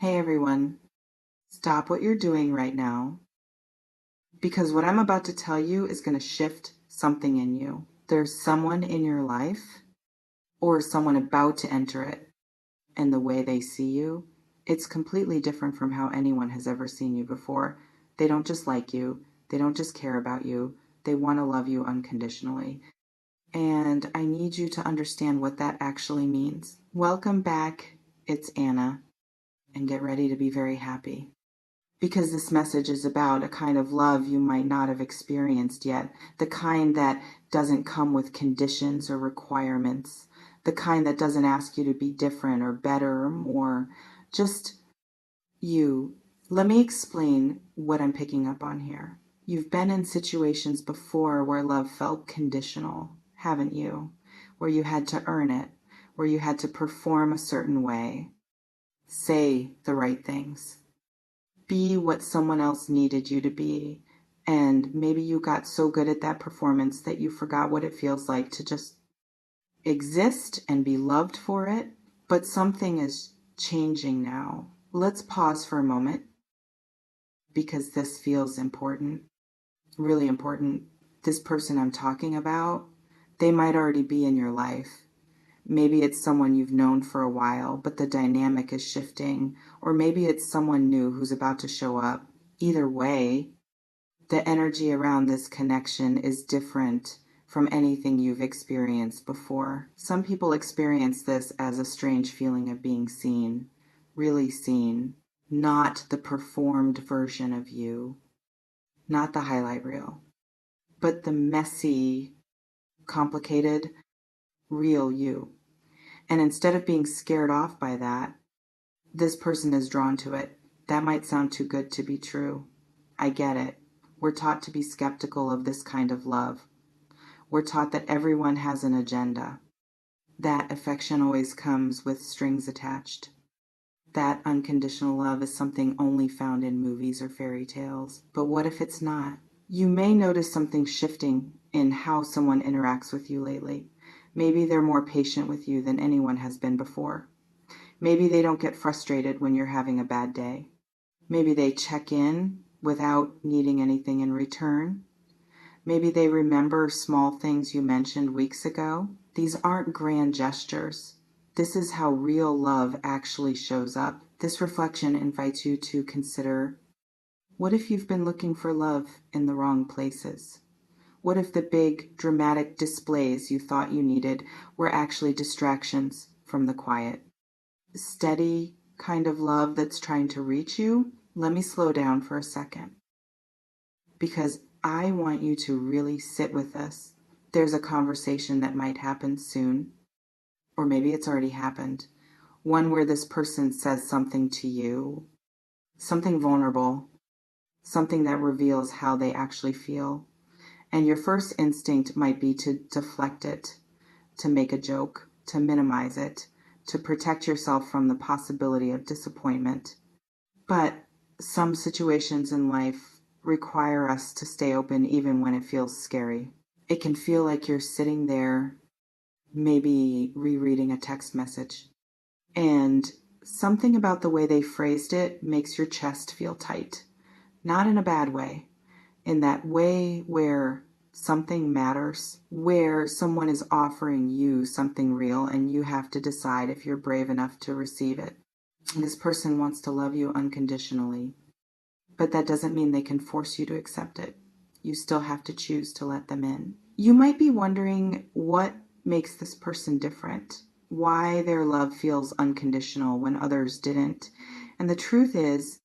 Hey everyone, stop what you're doing right now because what I'm about to tell you is going to shift something in you. There's someone in your life or someone about to enter it, and the way they see you, it's completely different from how anyone has ever seen you before. They don't just like you, they don't just care about you, they want to love you unconditionally. And I need you to understand what that actually means. Welcome back, it's Anna, and get ready to be very happy. Because this message is about a kind of love you might not have experienced yet, the kind that doesn't come with conditions or requirements, the kind that doesn't ask you to be different or better or more, just you. Let me explain what I'm picking up on here. You've been in situations before where love felt conditional, haven't you? Where you had to earn it, where you had to perform a certain way, say the right things, be what someone else needed you to be. And maybe you got so good at that performance that you forgot what it feels like to just exist and be loved for it. But something is changing now. Let's pause for a moment because this feels important, really important. This person I'm talking about, they might already be in your life. Maybe it's someone you've known for a while, but the dynamic is shifting. Or maybe it's someone new who's about to show up. Either way, the energy around this connection is different from anything you've experienced before. Some people experience this as a strange feeling of being seen, really seen, not the performed version of you, not the highlight reel, but the messy, complicated, real you. And instead of being scared off by that, this person is drawn to it. That might sound too good to be true. I get it. We're taught to be skeptical of this kind of love. We're taught that everyone has an agenda, that affection always comes with strings attached, that unconditional love is something only found in movies or fairy tales. But what if it's not? You may notice something shifting in how someone interacts with you lately. Maybe they're more patient with you than anyone has been before. Maybe they don't get frustrated when you're having a bad day. Maybe they check in without needing anything in return. Maybe they remember small things you mentioned weeks ago. These aren't grand gestures. This is how real love actually shows up. This reflection invites you to consider, what if you've been looking for love in the wrong places? What if the big, dramatic displays you thought you needed were actually distractions from the quiet, steady kind of love that's trying to reach you? Let me slow down for a second because I want you to really sit with this. There's a conversation that might happen soon, or maybe it's already happened. One where this person says something to you, something vulnerable, something that reveals how they actually feel. And your first instinct might be to deflect it, to make a joke, to minimize it, to protect yourself from the possibility of disappointment. But some situations in life require us to stay open even when it feels scary. It can feel like you're sitting there, maybe rereading a text message, and something about the way they phrased it makes your chest feel tight. Not in a bad way, in that way where something matters, where someone is offering you something real and you have to decide if you're brave enough to receive it. This person wants to love you unconditionally, but that doesn't mean they can force you to accept it. You still have to choose to let them in. You might be wondering what makes this person different, why their love feels unconditional when others didn't. And the truth is,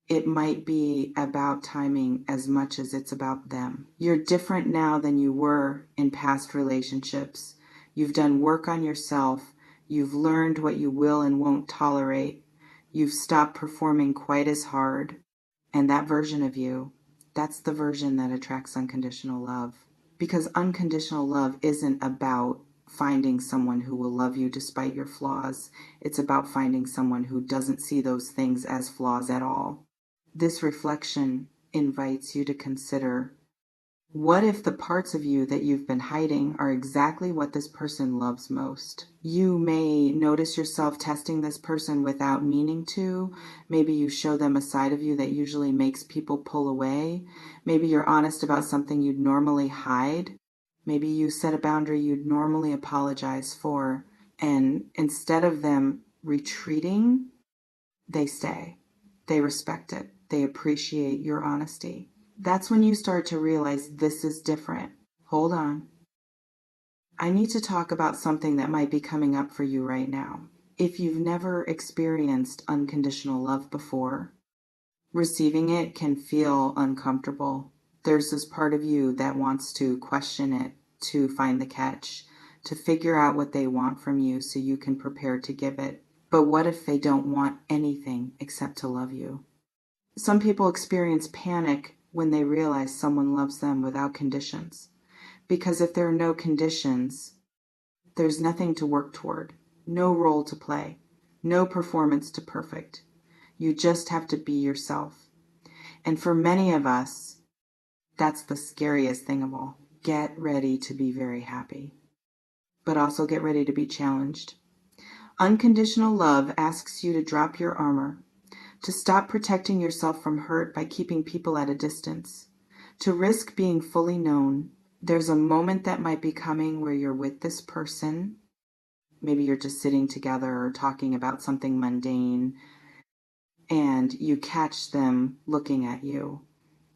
it might be about timing as much as it's about them. You're different now than you were in past relationships. You've done work on yourself. You've learned what you will and won't tolerate. You've stopped performing quite as hard. And that version of you, that's the version that attracts unconditional love. Because unconditional love isn't about finding someone who will love you despite your flaws. It's about finding someone who doesn't see those things as flaws at all. This reflection invites you to consider, What if the parts of you that you've been hiding are exactly what this person loves most? You may notice yourself testing this person without meaning to. Maybe you show them a side of you that usually makes people pull away. Maybe you're honest about something you'd normally hide. Maybe you set a boundary you'd normally apologize for. And instead of them retreating, they stay. They respect it. They appreciate your honesty. That's when you start to realize this is different. Hold on. I need to talk about something that might be coming up for you right now. If you've never experienced unconditional love before, receiving it can feel uncomfortable. There's this part of you that wants to question it, to find the catch, to figure out what they want from you so you can prepare to give it. But what if they don't want anything except to love you? Some people experience panic when they realize someone loves them without conditions. Because if there are no conditions, there's nothing to work toward, no role to play, no performance to perfect. You just have to be yourself. And for many of us, that's the scariest thing of all. Get ready to be very happy, but also get ready to be challenged. Unconditional love asks you to drop your armor, to stop protecting yourself from hurt by keeping people at a distance, to risk being fully known. There's a moment that might be coming where you're with this person. Maybe you're just sitting together or talking about something mundane, and you catch them looking at you.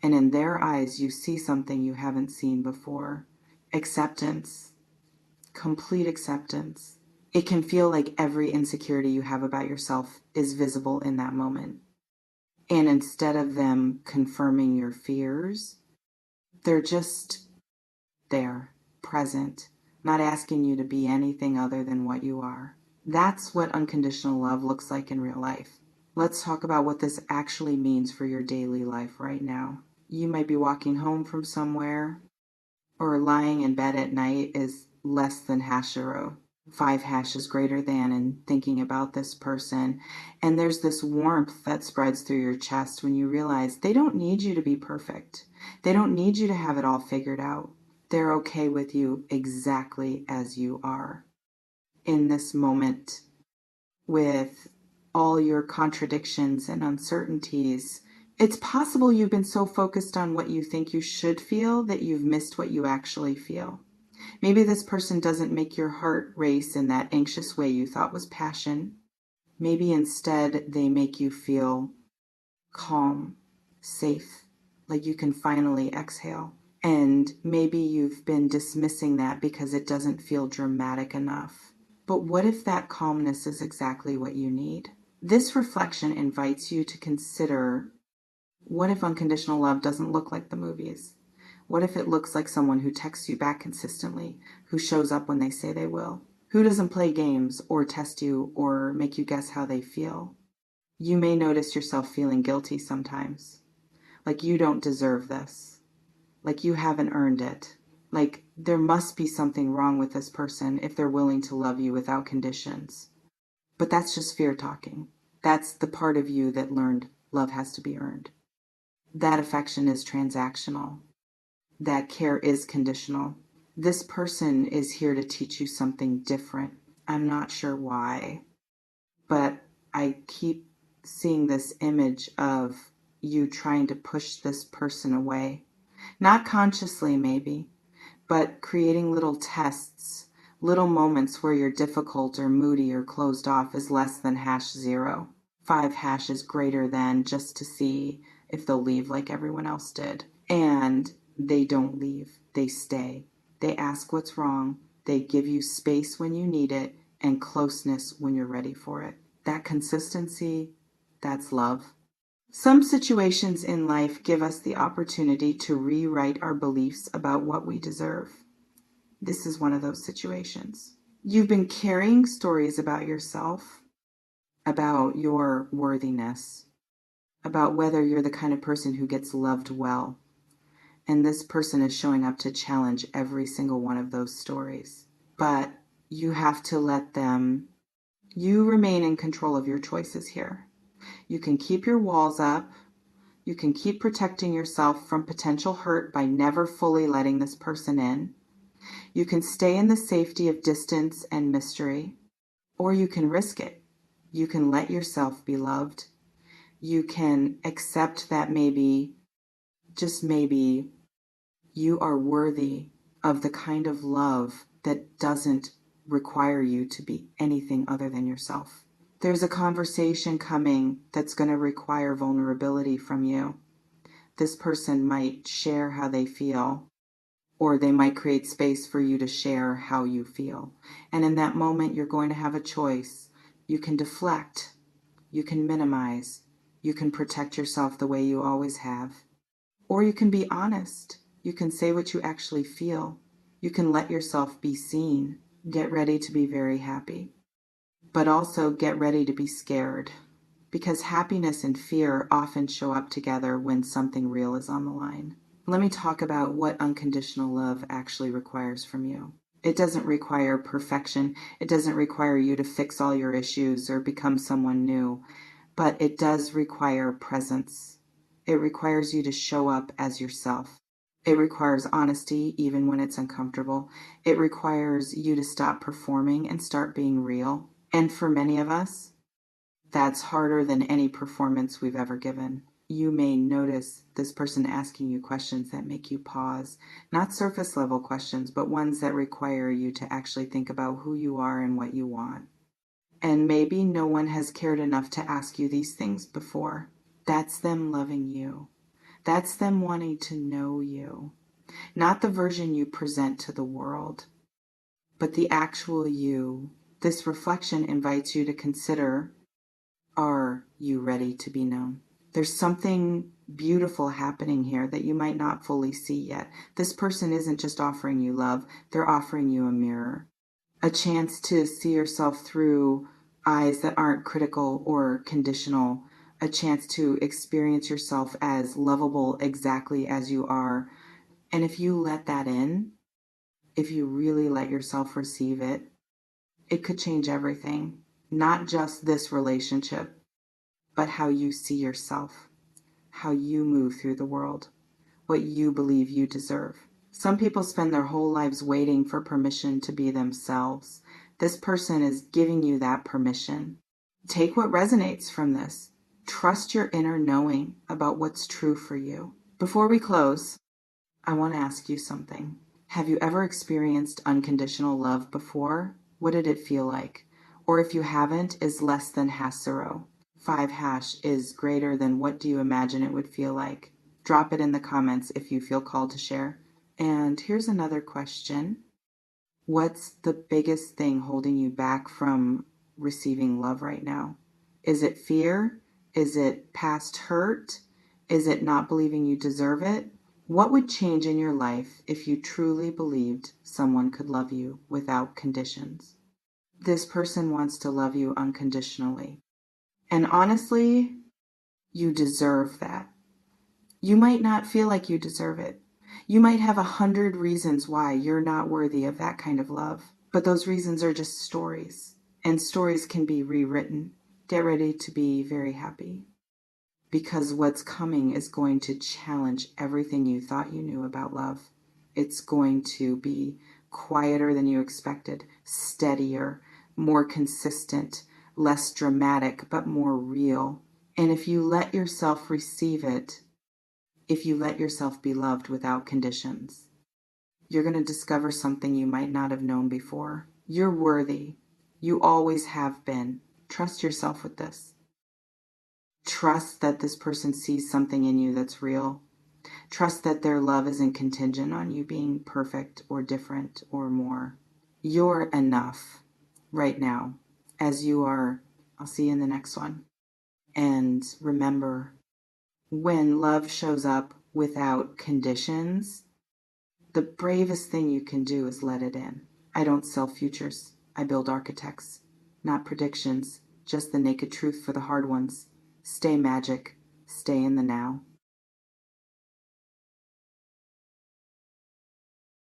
And in their eyes, you see something you haven't seen before. Acceptance, complete acceptance. It can feel like every insecurity you have about yourself is visible in that moment. And instead of them confirming your fears, they're just there, present, not asking you to be anything other than what you are. That's what unconditional love looks like in real life. Let's talk about what this actually means for your daily life right now. You might be walking home from somewhere, or lying in bed at night is less than hashero. 5 hashes greater than, and thinking about this person. And there's this warmth that spreads through your chest when you realize they don't need you to be perfect. They don't need you to have it all figured out. They're okay with you exactly as you are. In this moment, with all your contradictions and uncertainties, it's possible you've been so focused on what you think you should feel that you've missed what you actually feel. Maybe this person doesn't make your heart race in that anxious way you thought was passion. Maybe instead they make you feel calm, safe, like you can finally exhale. And maybe you've been dismissing that because it doesn't feel dramatic enough. But what if that calmness is exactly what you need? This reflection invites you to consider, what if unconditional love doesn't look like the movies? What if it looks like someone who texts you back consistently, who shows up when they say they will, who doesn't play games or test you or make you guess how they feel? You may notice yourself feeling guilty sometimes, like you don't deserve this, like you haven't earned it, like there must be something wrong with this person if they're willing to love you without conditions. But that's just fear talking. That's the part of you that learned love has to be earned. That affection is transactional. That care is conditional. This person is here to teach you something different. I'm not sure why, but I keep seeing this image of you trying to push this person away. Not consciously, maybe, but creating little tests, little moments where you're difficult or moody or closed off is less than #0. 5 hashes greater than, just to see if they'll leave like everyone else did. And they don't leave. They stay. They ask what's wrong. They give you space when you need it and closeness when you're ready for it. That consistency, that's love. Some situations in life give us the opportunity to rewrite our beliefs about what we deserve. This is one of those situations. You've been carrying stories about yourself, about your worthiness, about whether you're the kind of person who gets loved well. And this person is showing up to challenge every single one of those stories. But you have to let them, you remain in control of your choices here. You can keep your walls up, You can keep protecting yourself from potential hurt by never fully letting this person in. You can stay in the safety of distance and mystery, or you can risk it. You can let yourself be loved. You can accept that maybe, just maybe, you are worthy of the kind of love that doesn't require you to be anything other than yourself. There's a conversation coming that's going to require vulnerability from you. This person might share how they feel, or they might create space for you to share how you feel. And in that moment, you're going to have a choice. You can deflect, you can minimize, you can protect yourself the way you always have, or you can be honest. You can say what you actually feel. You can let yourself be seen. Get ready to be very happy, but also get ready to be scared, because happiness and fear often show up together when something real is on the line. Let me talk about what unconditional love actually requires from you. It doesn't require perfection. It doesn't require you to fix all your issues or become someone new, but it does require presence. It requires you to show up as yourself. It requires honesty, even when it's uncomfortable. It requires you to stop performing and start being real. And for many of us, that's harder than any performance we've ever given. You may notice this person asking you questions that make you pause. Not surface level questions, but ones that require you to actually think about who you are and what you want. And maybe no one has cared enough to ask you these things before. That's them loving you. That's them wanting to know you. Not the version you present to the world, but the actual you. This reflection invites you to consider, are you ready to be known? There's something beautiful happening here that you might not fully see yet. This person isn't just offering you love, they're offering you a mirror, a chance to see yourself through eyes that aren't critical or conditional, a chance to experience yourself as lovable exactly as you are. And if you let that in, if you really let yourself receive it, it could change everything. Not just this relationship, but how you see yourself, how you move through the world, what you believe you deserve. Some people spend their whole lives waiting for permission to be themselves. This person is giving you that permission. Take what resonates from this. Trust your inner knowing about what's true for you. Before we close, I want to ask you something. Have you ever experienced unconditional love before? What did it feel like? Or if you haven't, is less than #0. 5# is greater than what do you imagine it would feel like? Drop it in the comments if you feel called to share. And here's another question. What's the biggest thing holding you back from receiving love right now? Is it fear? Is it past hurt? Is it not believing you deserve it? What would change in your life if you truly believed someone could love you without conditions? This person wants to love you unconditionally. And honestly, you deserve that. You might not feel like you deserve it. You might have 100 reasons why you're not worthy of that kind of love. But those reasons are just stories. And stories can be rewritten. Get ready to be very happy, because what's coming is going to challenge everything you thought you knew about love. It's going to be quieter than you expected, steadier, more consistent, less dramatic, but more real. And if you let yourself receive it, if you let yourself be loved without conditions, you're going to discover something you might not have known before. You're worthy. You always have been. Trust yourself with this. Trust that this person sees something in you that's real. Trust that their love isn't contingent on you being perfect or different or more. You're enough right now as you are. I'll see you in the next one. And remember, when love shows up without conditions, the bravest thing you can do is let it in. I don't sell futures. I build architects, not predictions, just the naked truth for the hard ones. Stay magic. Stay in the now.